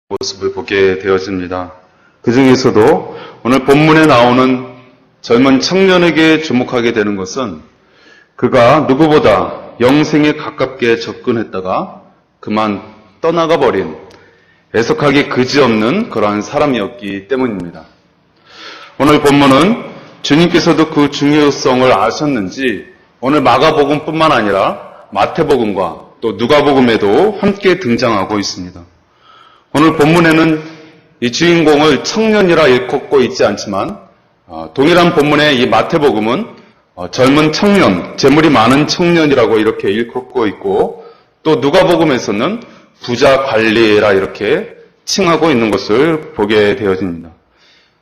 모습을 보게 되어집니다. 그 중에서도 오늘 본문에 나오는 젊은 청년에게 주목하게 되는 것은 그가 누구보다 영생에 가깝게 접근했다가 그만 떠나가 버린 애석하기 그지없는 그러한 사람이었기 때문입니다. 오늘 본문은 주님께서도 그 중요성을 아셨는지 오늘 마가복음뿐만 아니라 마태복음과 또 누가복음에도 함께 등장하고 있습니다. 오늘 본문에는 이 주인공을 청년이라 일컫고 있지 않지만 동일한 본문의 이 마태복음은 젊은 청년, 재물이 많은 청년이라고 이렇게 일컫고 있고 또 누가복음에서는 부자 관리라 이렇게 칭하고 있는 것을 보게 되어집니다.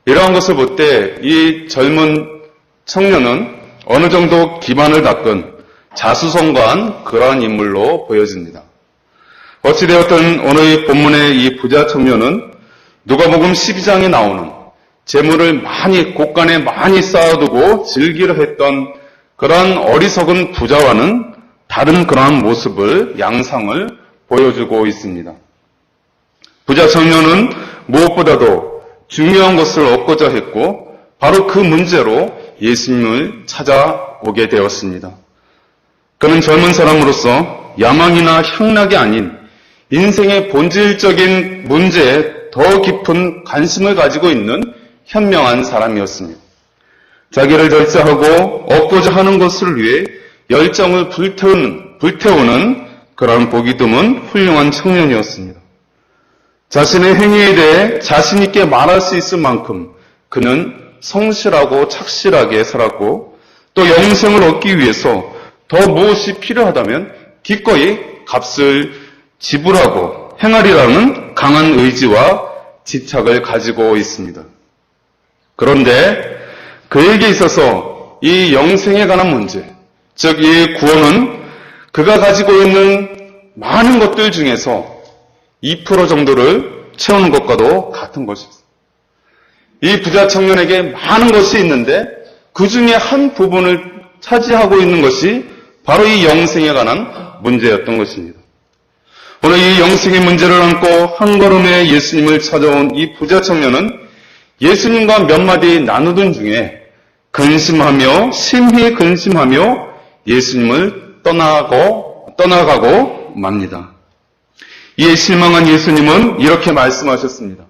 이러한 것을 볼 때 이 젊은 청년은 어느 정도 기반을 닦은 자수성가한 그러한 인물로 보여집니다. 어찌되었든 오늘 본문의 이 부자 청년은 누가복음 12장에 나오는 재물을 곳간에 많이 쌓아두고 즐기려 했던 그러한 어리석은 부자와는 다른 그러한 모습을, 양상을 보여주고 있습니다. 부자 청년은 무엇보다도 중요한 것을 얻고자 했고 바로 그 문제로 예수님을 찾아오게 되었습니다. 그는 젊은 사람으로서 야망이나 향락이 아닌 인생의 본질적인 문제에 더 깊은 관심을 가지고 있는 현명한 사람이었습니다. 자기를 절제하고 얻고자 하는 것을 위해 열정을 불태우는 그런 보기 드문 훌륭한 청년이었습니다. 자신의 행위에 대해 자신 있게 말할 수 있을 만큼 그는 성실하고 착실하게 살았고 또 영생을 얻기 위해서 더 무엇이 필요하다면 기꺼이 값을 지불하고 행하리라는 강한 의지와 집착을 가지고 있습니다. 그런데 그에게 있어서 이 영생에 관한 문제, 즉 이 구원은 그가 가지고 있는 많은 것들 중에서 2% 정도를 채우는 것과도 같은 것입니다. 이 부자 청년에게 많은 것이 있는데 그 중에 한 부분을 차지하고 있는 것이 바로 이 영생에 관한 문제였던 것입니다. 오늘 이 영생의 문제를 안고 한 걸음에 예수님을 찾아온 이 부자 청년은 예수님과 몇 마디 나누던 중에 근심하며 심히 근심하며 예수님을 떠나가고 맙니다. 이에 실망한 예수님은 이렇게 말씀하셨습니다.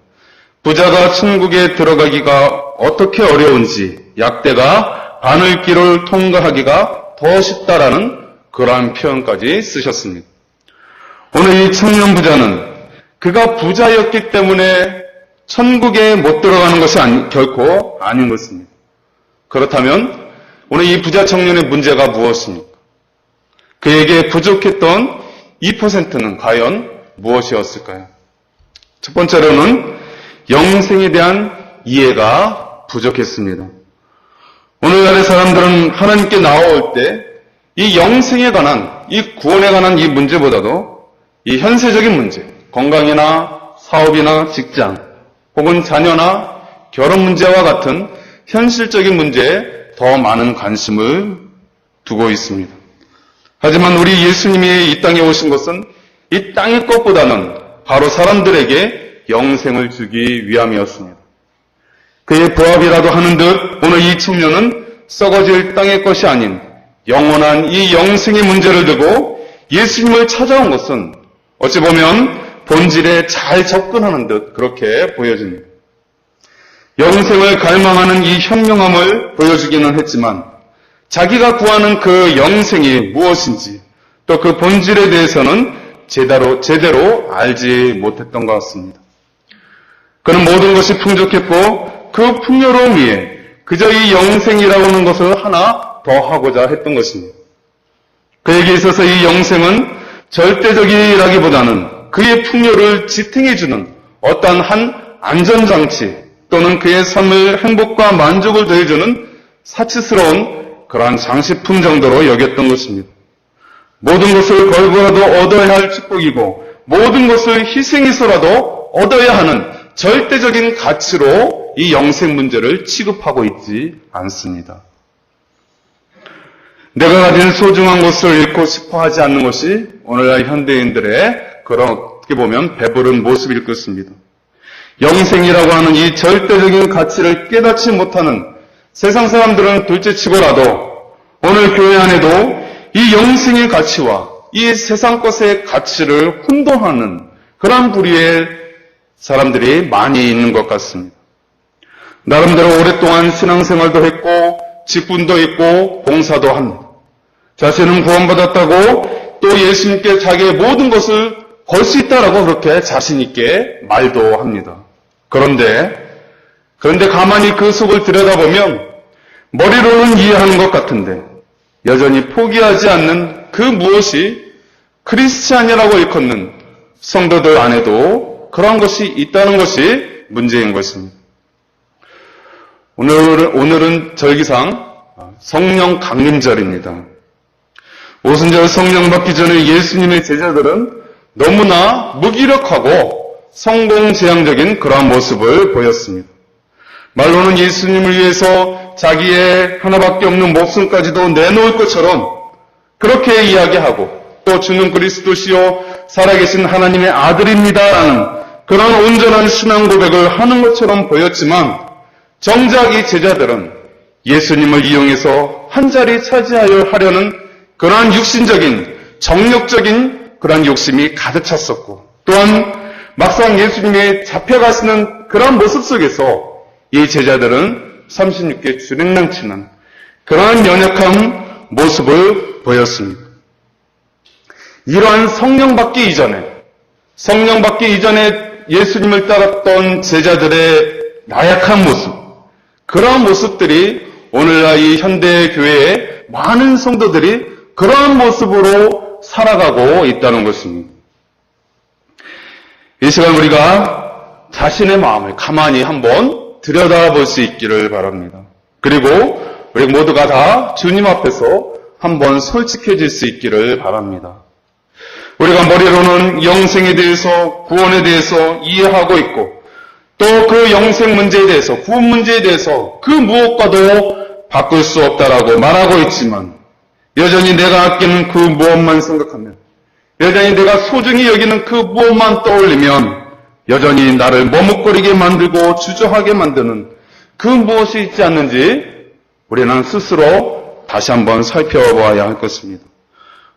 부자가 천국에 들어가기가 어떻게 어려운지 약대가 바늘길을 통과하기가 더 쉽다라는 그러한 표현까지 쓰셨습니다. 오늘 이 청년 부자는 그가 부자였기 때문에 천국에 못 들어가는 것이 결코 아닌 것입니다. 그렇다면 오늘 이 부자 청년의 문제가 무엇입니까? 그에게 부족했던 2%는 과연 무엇이었을까요? 첫 번째로는 영생에 대한 이해가 부족했습니다. 오늘날의 사람들은 하나님께 나올 때 이 영생에 관한, 이 구원에 관한 이 문제보다도 이 현세적인 문제, 건강이나 사업이나 직장, 혹은 자녀나 결혼 문제와 같은 현실적인 문제에 더 많은 관심을 두고 있습니다. 하지만 우리 예수님이 이 땅에 오신 것은 이 땅의 것보다는 바로 사람들에게 영생을 주기 위함이었습니다. 그의 부합이라도 하는 듯 오늘 이 청년은 썩어질 땅의 것이 아닌 영원한 이 영생의 문제를 두고 예수님을 찾아온 것은 어찌 보면 본질에 잘 접근하는 듯 그렇게 보여집니다. 영생을 갈망하는 이 현명함을 보여주기는 했지만 자기가 구하는 그 영생이 무엇인지 또 그 본질에 대해서는 제대로 알지 못했던 것 같습니다. 그는 모든 것이 풍족했고 그 풍요로움 위에 그저 이 영생이라고 하는 것을 하나 더 하고자 했던 것입니다. 그에게 있어서 이 영생은 절대적이라기보다는 그의 풍요를 지탱해주는 어떠한 한 안전장치 또는 그의 삶을 행복과 만족을 더해주는 사치스러운 그러한 장식품 정도로 여겼던 것입니다. 모든 것을 걸고라도 얻어야 할 축복이고 모든 것을 희생해서라도 얻어야 하는 절대적인 가치로 이 영생 문제를 취급하고 있지 않습니다. 내가 가진 소중한 것을 잃고 싶어 하지 않는 것이 오늘날 현대인들의 그런 어떻게 보면 배부른 모습일 것입니다. 영생이라고 하는 이 절대적인 가치를 깨닫지 못하는 세상 사람들은 둘째치고라도 오늘 교회 안에도 이 영생의 가치와 이 세상 것의 가치를 혼동하는 그런 부류의 사람들이 많이 있는 것 같습니다. 나름대로 오랫동안 신앙생활도 했고 직분도 있고 봉사도 합니다. 자신은 구원받았다고 또 예수님께 자기의 모든 것을 걸 수 있다라고 그렇게 자신 있게 말도 합니다. 그런데 가만히 그 속을 들여다보면 머리로는 이해하는 것 같은데 여전히 포기하지 않는 그 무엇이 크리스찬이라고 일컫는 성도들 안에도 그런 것이 있다는 것이 문제인 것입니다. 오늘은 절기상 성령 강림절입니다. 오순절 성령 받기 전에 예수님의 제자들은 너무나 무기력하고 성공지향적인 그러한 모습을 보였습니다. 말로는 예수님을 위해서 자기의 하나밖에 없는 목숨까지도 내놓을 것처럼 그렇게 이야기하고 또 주는 그리스도시요 살아계신 하나님의 아들입니다라는 그런 온전한 신앙 고백을 하는 것처럼 보였지만 정작 이 제자들은 예수님을 이용해서 한 자리 차지하려 하려는 그러한 육신적인 정력적인 그러한 욕심이 가득 찼었고 또한 막상 예수님의 잡혀가시는 그러한 모습 속에서 이 제자들은 36개 주랭랑치는 그러한 연약한 모습을 보였습니다. 이러한 성령 받기 이전에 예수님을 따랐던 제자들의 나약한 모습, 그러한 모습들이 오늘날 이 현대 교회의 많은 성도들이 그러한 모습으로 살아가고 있다는 것입니다. 이 시간 우리가 자신의 마음을 가만히 한번 들여다볼 수 있기를 바랍니다. 그리고 우리 모두가 다 주님 앞에서 한번 솔직해질 수 있기를 바랍니다. 우리가 머리로는 영생에 대해서 구원에 대해서 이해하고 있고 또 그 영생 문제에 대해서 구원 문제에 대해서 그 무엇과도 바꿀 수 없다라고 말하고 있지만 여전히 내가 아끼는 그 무엇만 생각하면 여전히 내가 소중히 여기는 그 무엇만 떠올리면 여전히 나를 머뭇거리게 만들고 주저하게 만드는 그 무엇이 있지 않는지 우리는 스스로 다시 한번 살펴봐야 할 것입니다.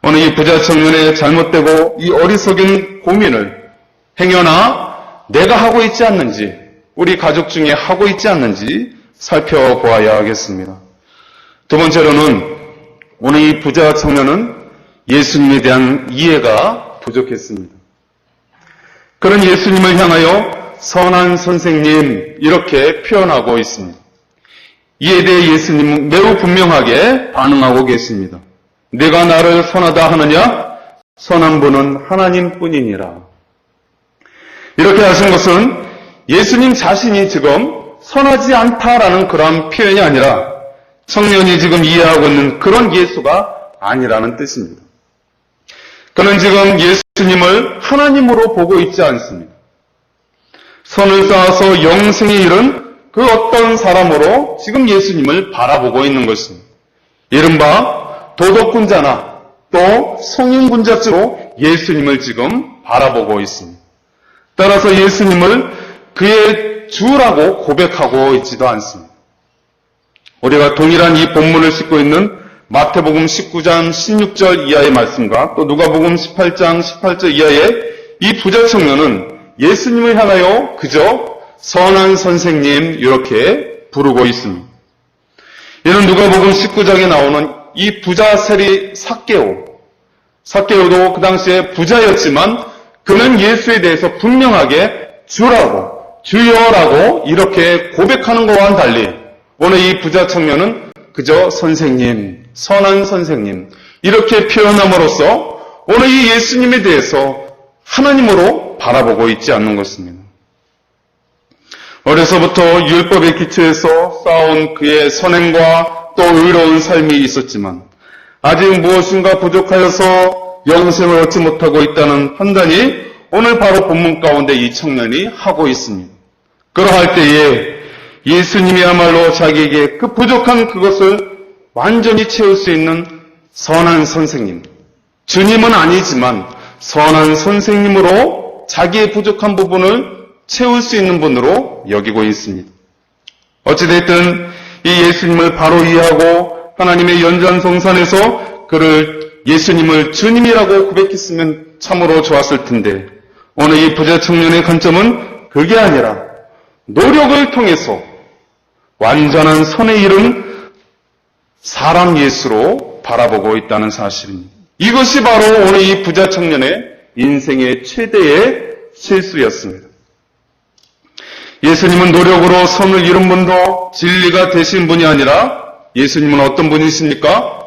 오늘 이 부자 청년의 잘못되고 이 어리석은 고민을 행여나 내가 하고 있지 않는지 우리 가족 중에 하고 있지 않는지 살펴보아야 하겠습니다. 두 번째로는 오늘 이 부자 청년은 예수님에 대한 이해가 부족했습니다. 그런 예수님을 향하여 선한 선생님 이렇게 표현하고 있습니다. 이에 대해 예수님은 매우 분명하게 반응하고 계십니다. 내가 나를 선하다 하느냐? 선한 분은 하나님뿐이니라. 이렇게 하신 것은 예수님 자신이 지금 선하지 않다라는 그런 표현이 아니라 청년이 지금 이해하고 있는 그런 예수가 아니라는 뜻입니다. 그는 지금 예수님을 하나님으로 보고 있지 않습니다. 선을 쌓아서 영생에 이른 그 어떤 사람으로 지금 예수님을 바라보고 있는 것입니다. 이른바 도덕군자나 또 성인군자로 예수님을 지금 바라보고 있습니다. 따라서 예수님을 그의 주라고 고백하고 있지도 않습니다. 우리가 동일한 이 본문을 싣고 있는 마태복음 19장 16절 이하의 말씀과 또 누가복음 18장 18절 이하의 이 부자 청년은 예수님을 향하여 그저 선한 선생님 이렇게 부르고 있습니다. 이는 누가복음 19장에 나오는 이 부자 세리 삭개오도 그 당시에 부자였지만 그는 예수에 대해서 분명하게 주여라고 이렇게 고백하는 것과는 달리 오늘 이 부자 청년은 그저 선생님, 선한 선생님 이렇게 표현함으로써 오늘 이 예수님에 대해서 하나님으로 바라보고 있지 않는 것입니다. 어려서부터 율법의 기초에서 쌓아온 그의 선행과 또 의로운 삶이 있었지만 아직 무엇인가 부족하여서 영생을 얻지 못하고 있다는 판단이 오늘 바로 본문 가운데 이 청년이 하고 있습니다. 그러할 때에 예수님이야말로 자기에게 그 부족한 그것을 완전히 채울 수 있는 선한 선생님, 주님은 아니지만 선한 선생님으로 자기의 부족한 부분을 채울 수 있는 분으로 여기고 있습니다. 어찌됐든 이 예수님을 바로 이해하고 하나님의 연장성산에서 그를 예수님을 주님이라고 고백했으면 참으로 좋았을 텐데, 오늘 이 부자 청년의 관점은 그게 아니라 노력을 통해서 완전한 선에 이른 사람 예수로 바라보고 있다는 사실입니다. 이것이 바로 오늘 이 부자 청년의 인생의 최대의 실수였습니다. 예수님은 노력으로 선을 이룬 분도 진리가 되신 분이 아니라 예수님은 어떤 분이십니까?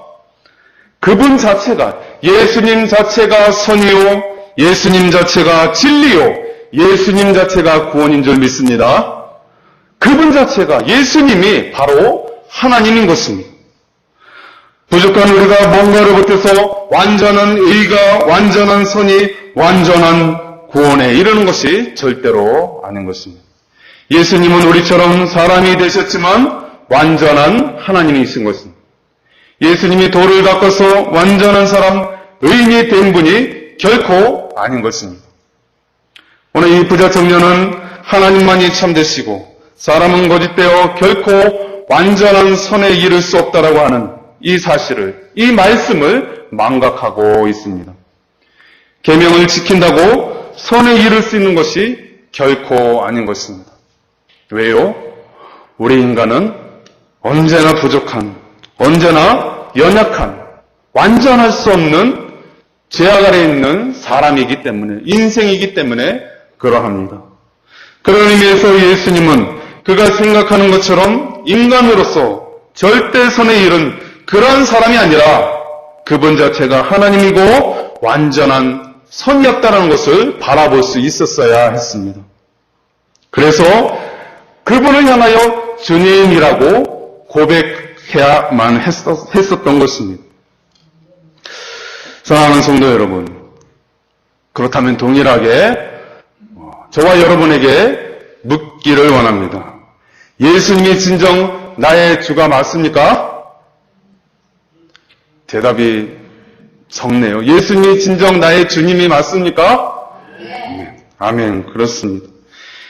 그분 자체가, 예수님 자체가 선이요, 예수님 자체가 진리요, 예수님 자체가 구원인 줄 믿습니다. 그분 자체가, 예수님이 바로 하나님인 것입니다. 부족한 우리가 뭔가를 보태서 완전한 의가, 완전한 선이, 완전한 구원에 이르는 것이 절대로 아닌 것입니다. 예수님은 우리처럼 사람이 되셨지만 완전한 하나님이신 것입니다. 예수님이 돌을 닦아서 완전한 사람, 의인이 된 분이 결코 아닌 것입니다. 오늘 이 부자 청년은 하나님만이 참되시고 사람은 거짓되어 결코 완전한 선에 이를 수 없다라고 하는 이 사실을, 이 말씀을 망각하고 있습니다. 계명을 지킨다고 선에 이를 수 있는 것이 결코 아닌 것입니다. 왜요? 우리 인간은 언제나 부족한, 언제나 연약한, 완전할 수 없는 죄악 아래 있는 사람이기 때문에, 인생이기 때문에 그러합니다. 그런 의미에서 예수님은 그가 생각하는 것처럼 인간으로서 절대 선에 이른 그런 사람이 아니라 그분 자체가 하나님이고 완전한 선이었다는 것을 바라볼 수 있었어야 했습니다. 그래서 그분을 향하여 주님이라고 고백해야만 했었던 것입니다. 사랑하는 성도 여러분, 그렇다면 동일하게 저와 여러분에게 묻기를 원합니다. 예수님이 진정 나의 주가 맞습니까? 대답이 적네요. 예수님이 진정 나의 주님이 맞습니까? 아멘. 그렇습니다.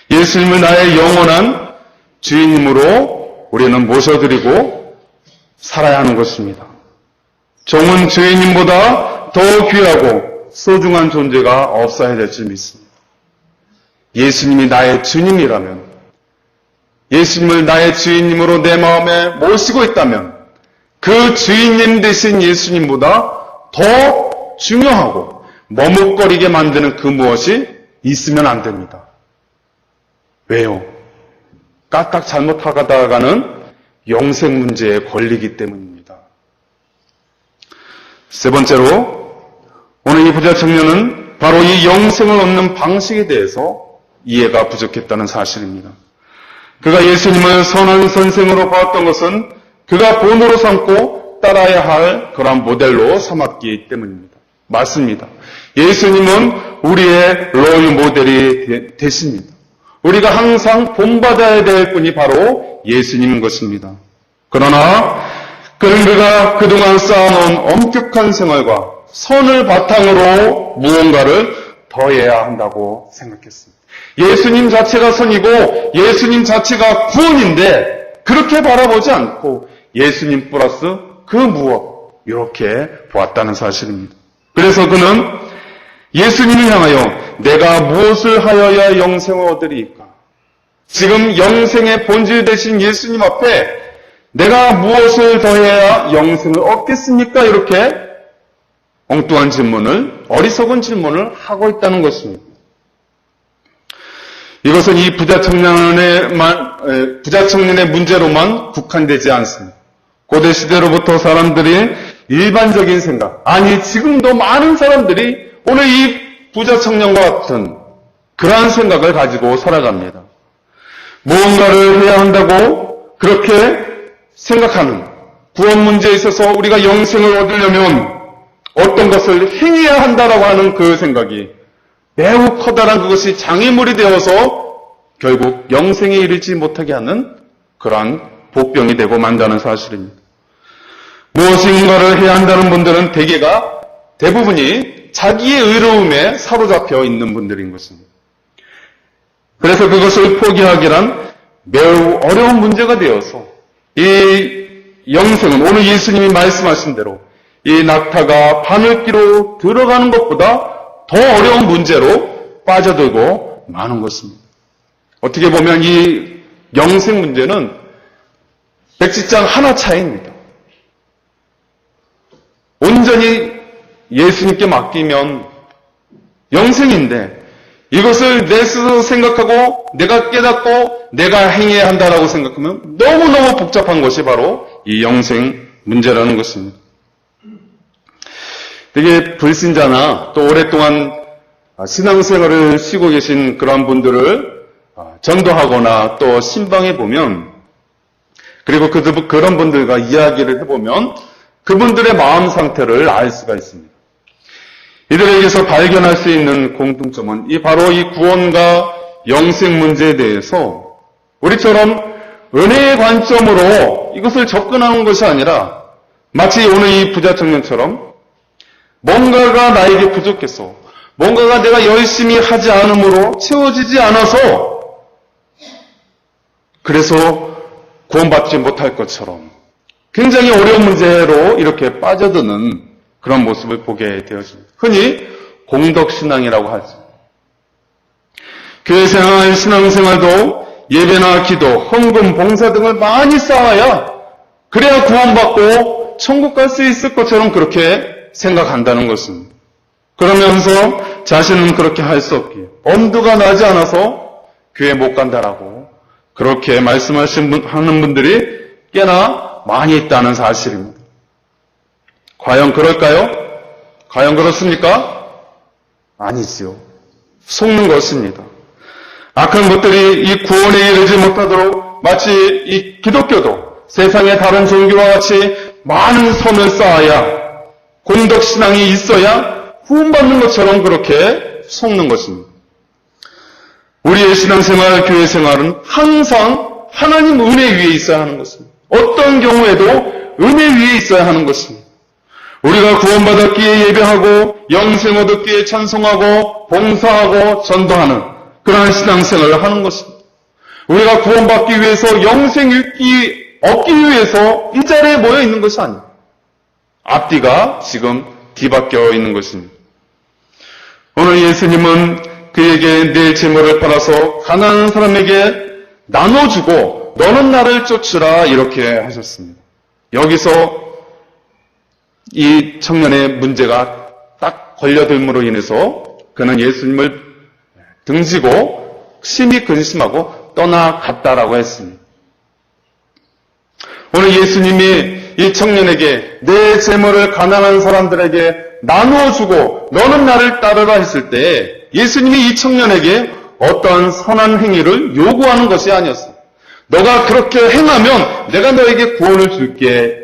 예수님을 나의 영원한 주인님으로 우리는 모셔드리고 살아야 하는 것입니다. 종은 주인님보다 더 귀하고 소중한 존재가 없어야 될 줄 믿습니다. 예수님이 나의 주님이라면, 예수님을 나의 주인님으로 내 마음에 모시고 있다면 그 주인님 되신 예수님보다 더 중요하고 머뭇거리게 만드는 그 무엇이 있으면 안 됩니다. 왜요? 까딱 잘못하다가는 영생 문제에 걸리기 때문입니다. 세 번째로 오늘 이 부자 청년은 바로 이 영생을 얻는 방식에 대해서 이해가 부족했다는 사실입니다. 그가 예수님을 선한 선생으로 보았던 것은 그가 본으로 삼고 따라야 할 그런 모델로 삼았기 때문입니다. 맞습니다. 예수님은 우리의 롤 모델이 되십니다. 우리가 항상 본받아야 될 분이 바로 예수님인 것입니다. 그러나 그가 그동안 쌓아놓은 엄격한 생활과 선을 바탕으로 무언가를 더해야 한다고 생각했습니다. 예수님 자체가 선이고 예수님 자체가 구원인데 그렇게 바라보지 않고 예수님 플러스 그 무엇 이렇게 보았다는 사실입니다. 그래서 그는 예수님을 향하여 내가 무엇을 하여야 영생을 얻으리이까? 지금 영생의 본질 되신 예수님 앞에 내가 무엇을 더해야 영생을 얻겠습니까? 이렇게 엉뚱한 질문을, 어리석은 질문을 하고 있다는 것입니다. 이것은 이 부자 청년의 문제로만 국한되지 않습니다. 고대 시대로부터 사람들이 일반적인 생각, 아니 지금도 많은 사람들이 오늘 이 부자 청년과 같은 그러한 생각을 가지고 살아갑니다. 무언가를 해야 한다고 그렇게 생각하는 구원 문제에 있어서 우리가 영생을 얻으려면 어떤 것을 행해야 한다라고 하는 그 생각이 매우 커다란 그것이 장애물이 되어서 결국 영생에 이르지 못하게 하는 그러한 복병이 되고 만다는 사실입니다. 무엇인가를 해야 한다는 분들은 대부분이 자기의 의로움에 사로잡혀 있는 분들인 것입니다. 그래서 그것을 포기하기란 매우 어려운 문제가 되어서 이 영생은 오늘 예수님이 말씀하신 대로 이 낙타가 바늘기로 들어가는 것보다 더 어려운 문제로 빠져들고 마는 것입니다. 어떻게 보면 이 영생 문제는 백지장 하나 차이입니다. 온전히 예수님께 맡기면 영생인데 이것을 내 스스로 생각하고 내가 깨닫고 내가 행해야 한다라고 생각하면 너무너무 복잡한 것이 바로 이 영생 문제라는 것입니다. 되게 불신자나 또 오랫동안 신앙생활을 쉬고 계신 그런 분들을 전도하거나 또 신방해 보면 그리고 그런 분들과 이야기를 해보면 그분들의 마음 상태를 알 수가 있습니다. 이들에게서 발견할 수 있는 공통점은 바로 이 구원과 영생 문제에 대해서 우리처럼 은혜의 관점으로 이것을 접근하는 것이 아니라 마치 오늘 이 부자 청년처럼 뭔가가 나에게 부족해서 뭔가가 내가 열심히 하지 않음으로 채워지지 않아서 그래서 구원받지 못할 것처럼 굉장히 어려운 문제로 이렇게 빠져드는 그런 모습을 보게 되었습니다. 흔히 공덕신앙이라고 하죠. 교회생활, 신앙생활도 예배나 기도, 헌금, 봉사 등을 많이 쌓아야 그래야 구원받고 천국 갈 수 있을 것처럼 그렇게 생각한다는 것입니다. 그러면서 자신은 그렇게 할 수 없기에 엄두가 나지 않아서 교회 못 간다라고 그렇게 말씀하는 분들이 꽤나 많이 있다는 사실입니다. 과연 그럴까요? 과연 그렇습니까? 아니지요. 속는 것입니다. 악한 것들이 이 구원에 이르지 못하도록 마치 이 기독교도 세상의 다른 종교와 같이 많은 선을 쌓아야 공덕신앙이 있어야 구원받는 것처럼 그렇게 속는 것입니다. 우리의 신앙생활, 교회생활은 항상 하나님 은혜 위에 있어야 하는 것입니다. 어떤 경우에도 은혜 위에 있어야 하는 것입니다. 우리가 구원받았기에 예배하고 영생 얻었기에 찬송하고 봉사하고 전도하는 그러한 신앙생활을 하는 것입니다. 우리가 구원받기 위해서 영생 얻기 위해서 이 자리에 모여 있는 것이 아닙니다. 앞뒤가 지금 뒤바뀌어 있는 것입니다. 오늘 예수님은 그에게 내 재물을 팔아서 가난한 사람에게 나눠주고 너는 나를 쫓으라 이렇게 하셨습니다. 여기서 이 청년의 문제가 딱 걸려들므로 인해서 그는 예수님을 등지고 심히 근심하고 떠나갔다라고 했습니다. 오늘 예수님이 이 청년에게 내 재물을 가난한 사람들에게 나누어주고 너는 나를 따르라 했을 때 예수님이 이 청년에게 어떠한 선한 행위를 요구하는 것이 아니었습니다. 너가 그렇게 행하면 내가 너에게 구원을 줄게.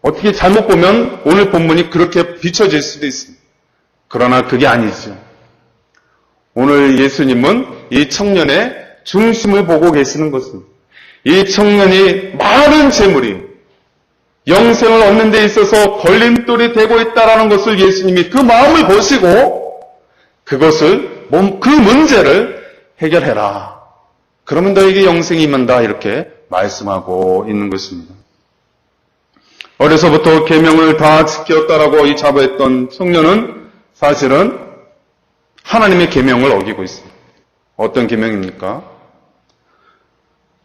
어떻게 잘못 보면 오늘 본문이 그렇게 비춰질 수도 있습니다. 그러나 그게 아니죠. 오늘 예수님은 이 청년의 중심을 보고 계시는 것입니다. 이 청년이 많은 재물이 영생을 얻는 데 있어서 걸림돌이 되고 있다는 것을 예수님이 그 마음을 보시고 그 문제를 해결해라. 그러면 너에게 영생이 임한다 이렇게 말씀하고 있는 것입니다. 어려서부터 계명을 다 지켰다라고 이 자부했던 청년은 사실은 하나님의 계명을 어기고 있습니다. 어떤 계명입니까?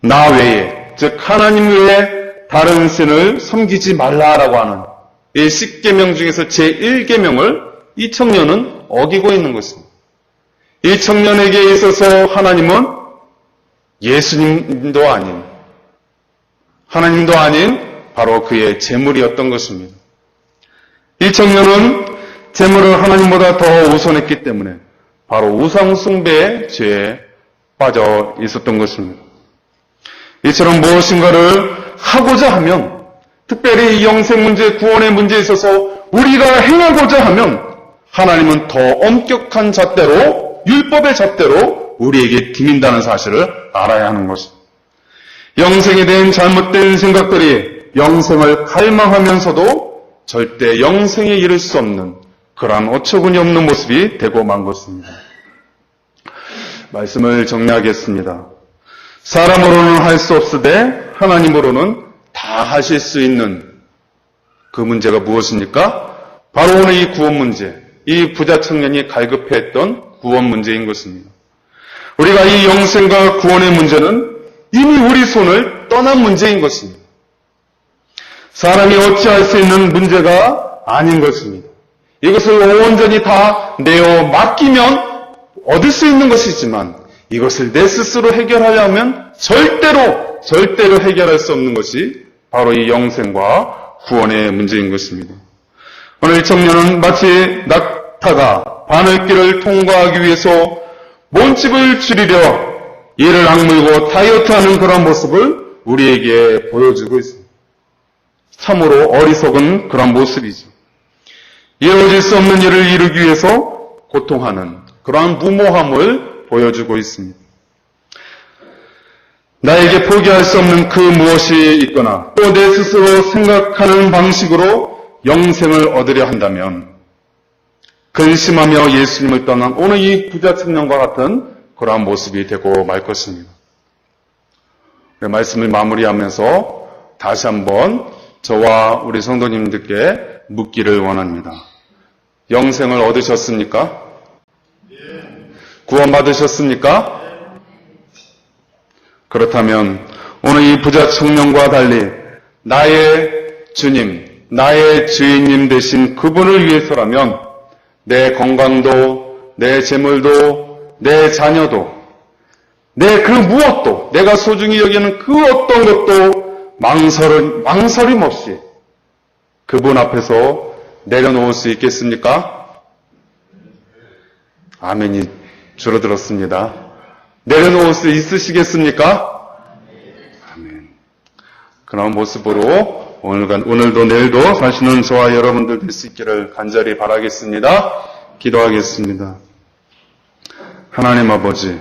나 외에, 즉 하나님 외에 다른 신을 섬기지 말라라고 하는 이 10계명 중에서 제1계명을 이 청년은 어기고 있는 것입니다. 이 청년에게 있어서 하나님은 예수님도 아닌 하나님도 아닌 바로 그의 재물이었던 것입니다. 이 청년은 재물을 하나님보다 더 우선했기 때문에 바로 우상 숭배의 죄에 빠져 있었던 것입니다. 이처럼 무엇인가를 하고자 하면 특별히 이 영생 문제, 구원의 문제에 있어서 우리가 행하고자 하면 하나님은 더 엄격한 잣대로 율법의 잣대로 우리에게 디민다는 사실을 알아야 하는 것입니다. 영생에 대한 잘못된 생각들이 영생을 갈망하면서도 절대 영생에 이를 수 없는 그러한 어처구니 없는 모습이 되고 만 것입니다. 말씀을 정리하겠습니다. 사람으로는 할 수 없으되 하나님으로는 다 하실 수 있는 그 문제가 무엇입니까? 바로 오늘 이 구원 문제, 이 부자 청년이 갈급해했던 구원 문제인 것입니다. 우리가 이 영생과 구원의 문제는 이미 우리 손을 떠난 문제인 것입니다. 사람이 어찌할 수 있는 문제가 아닌 것입니다. 이것을 온전히 다 내어 맡기면 얻을 수 있는 것이지만 이것을 내 스스로 해결하려면 절대로 해결할 수 없는 것이 바로 이 영생과 구원의 문제인 것입니다. 오늘 이 청년은 마치 낙타가 바늘길을 통과하기 위해서 몸집을 줄이려 이를 악물고 다이어트하는 그런 모습을 우리에게 보여주고 있습니다. 참으로 어리석은 그런 모습이죠. 이루어질 수 없는 일을 이루기 위해서 고통하는 그러한 무모함을 보여주고 있습니다. 나에게 포기할 수 없는 그 무엇이 있거나 또 내 스스로 생각하는 방식으로 영생을 얻으려 한다면 근심하며 예수님을 떠난 오늘 이 부자 청년과 같은 그러한 모습이 되고 말 것입니다. 말씀을 마무리하면서 다시 한번 저와 우리 성도님들께 묻기를 원합니다. 영생을 얻으셨습니까? 구원받으셨습니까? 그렇다면 오늘 이 부자 청년과 달리 나의 주님, 나의 주인님 되신 그분을 위해서라면 내 건강도, 내 재물도, 내 자녀도, 내 그 무엇도, 내가 소중히 여기는 그 어떤 것도 망설임 없이 그분 앞에서 내려놓을 수 있겠습니까? 아멘이 줄어들었습니다. 내려놓을 수 있으시겠습니까? 아멘. 그런 모습으로 오늘도 내일도 사시는 저와 여러분들 될 수 있기를 간절히 바라겠습니다. 기도하겠습니다. 하나님 아버지,